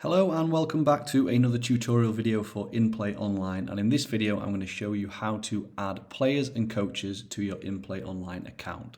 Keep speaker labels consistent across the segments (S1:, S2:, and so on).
S1: Hello and welcome back to another tutorial video for in-playonline, and in this video I'm going to show you how to add players and coaches to your in-playonline account.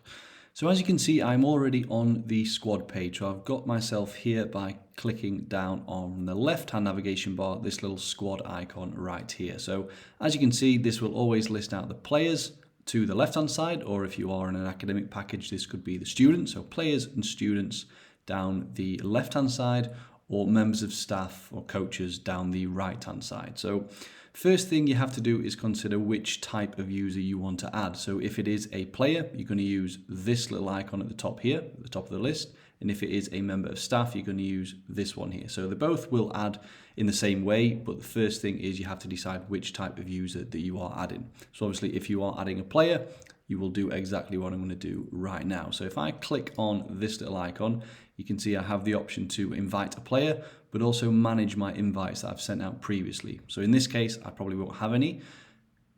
S1: So as you can see, I'm already on the squad page, so I've got myself here by clicking down on the left hand navigation bar, this little squad icon right here. So as you can see, this will always list out the players to the left hand side, or if you are in an academic package, this could be the students, so players and students down the left hand side, or members of staff or coaches down the right hand side. So first thing you have to do is consider which type of user you want to add. So if it is a player, you're going to use this little icon at the top here, at the top of the list. And if it is a member of staff, you're going to use this one here. So they both will add in the same way, but the first thing is you have to decide which type of user that you are adding. So obviously if you are adding a player, you will do exactly what I'm going to do right now. So if I click on this little icon, you can see I have the option to invite a player, but also manage my invites that I've sent out previously. So in this case, I probably won't have any,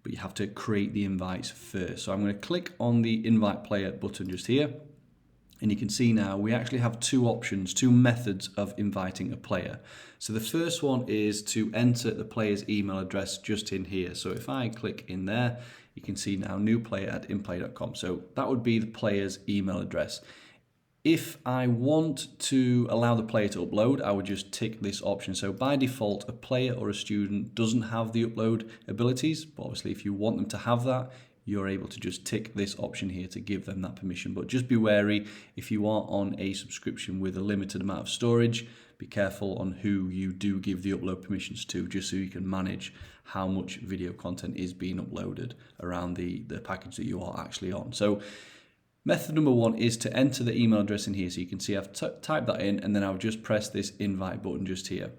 S1: but you have to create the invites first. So I'm going to click on the invite player button just here. And you can see now we actually have two options, two methods of inviting a player. So the first one is to enter the player's email address just in here. So if I click in there, you can see now new player at inplay.com. So that would be the player's email address. If I want to allow the player to upload, I would just tick this option. So by default, a player or a student doesn't have the upload abilities, but obviously if you want them to have that, you're able to just tick this option here to give them that permission. But just be wary, if you are on a subscription with a limited amount of storage, be careful on who you do give the upload permissions to, just so you can manage how much video content is being uploaded around the package that you are actually on. So method number one is to enter the email address in here. So you can see I've typed that in, and then I'll just press this invite button just here.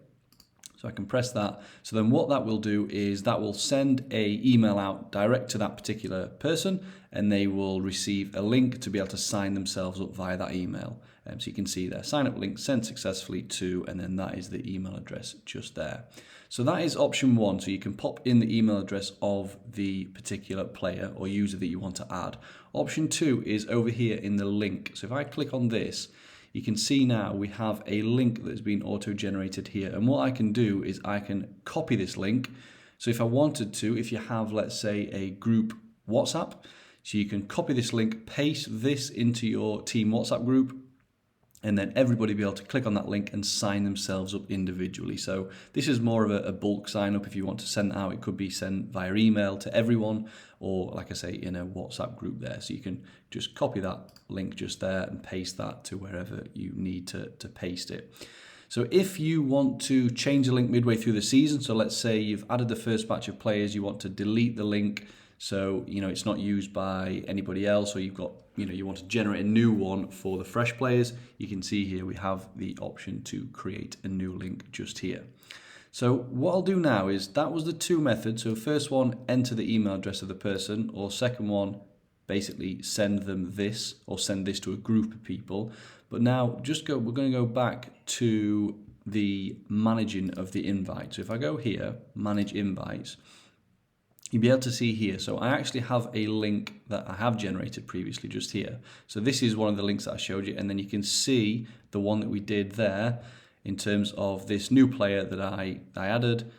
S1: So I can press that. So then what that will do is that will send a email out direct to that particular person, and they will receive a link to be able to sign themselves up via that email. So you can see there, sign up link sent successfully to, and then that is the email address just there. So that is option one. So you can pop in the email address of the particular player or user that you want to add. Option two is over here in the link. So if I click on this, you can see now we have a link that's been auto-generated here. And what I can do is I can copy this link. So if I wanted to, if you have, let's say, a group WhatsApp, so you can copy this link, paste this into your team WhatsApp group, and then everybody will be able to click on that link and sign themselves up individually. So this is more of a bulk sign up. If you want to send out, it could be sent via email to everyone, or like I say, in a WhatsApp group there. So you can just copy that link just there and paste that to wherever you need to paste it. So if you want to change the link midway through the season, so let's say you've added the first batch of players, you want to delete the link, so it's not used by anybody else, or you've got you want to generate a new one for the fresh players, you can see here we have the option to create a new link just here. So what I'll do now is, that was the two methods. So first one, enter the email address of the person, or second one, basically send them this, or send this to a group of people. But now we're going to go back to the managing of the invite. So if I go here, manage invites, you'll be able to see here. So I actually have a link that I have generated previously just here. So this is one of the links that I showed you, and then you can see the one that we did there in terms of this new player that I added.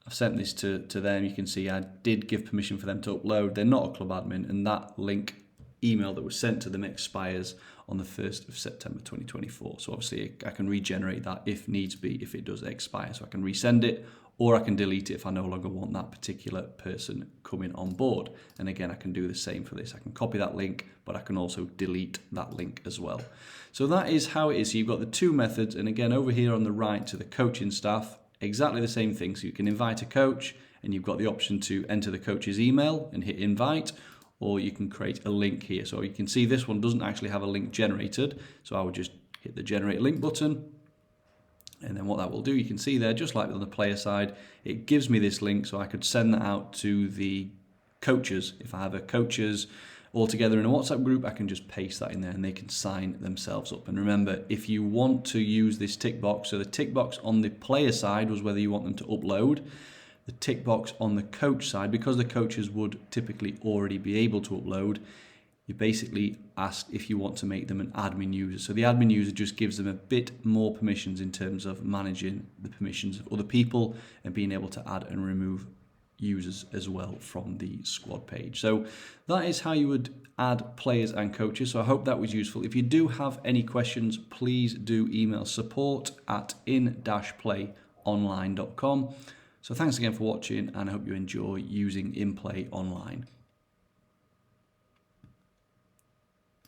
S1: I've sent this to them. You can see I did give permission for them to upload. They're not a club admin, and that link email that was sent to them expires on the 1st of September 2024. So obviously I can regenerate that if needs be, if it does expire. So I can resend it, or I can delete it if I no longer want that particular person coming on board. And again, I can do the same for this. I can copy that link, but I can also delete that link as well. So that is how it is. So you've got the two methods. And again, over here on the right to the coaching staff, exactly the same thing. So you can invite a coach, and you've got the option to enter the coach's email and hit invite, or you can create a link here. So you can see this one doesn't actually have a link generated. So I would just hit the generate link button. And then what that will do, you can see there, just like on the player side, it gives me this link, so I could send that out to the coaches. If I have a coaches all together in a WhatsApp group, I can just paste that in there and they can sign themselves up. And remember, if you want to use this tick box, so the tick box on the player side was whether you want them to upload. The tick box on the coach side, because the coaches would typically already be able to upload, you basically ask if you want to make them an admin user. So the admin user just gives them a bit more permissions in terms of managing the permissions of other people and being able to add and remove users as well from the squad page. So that is how you would add players and coaches. So I hope that was useful. If you do have any questions, please do email support@in-playonline.com. So thanks again for watching, and I hope you enjoy using in-play online.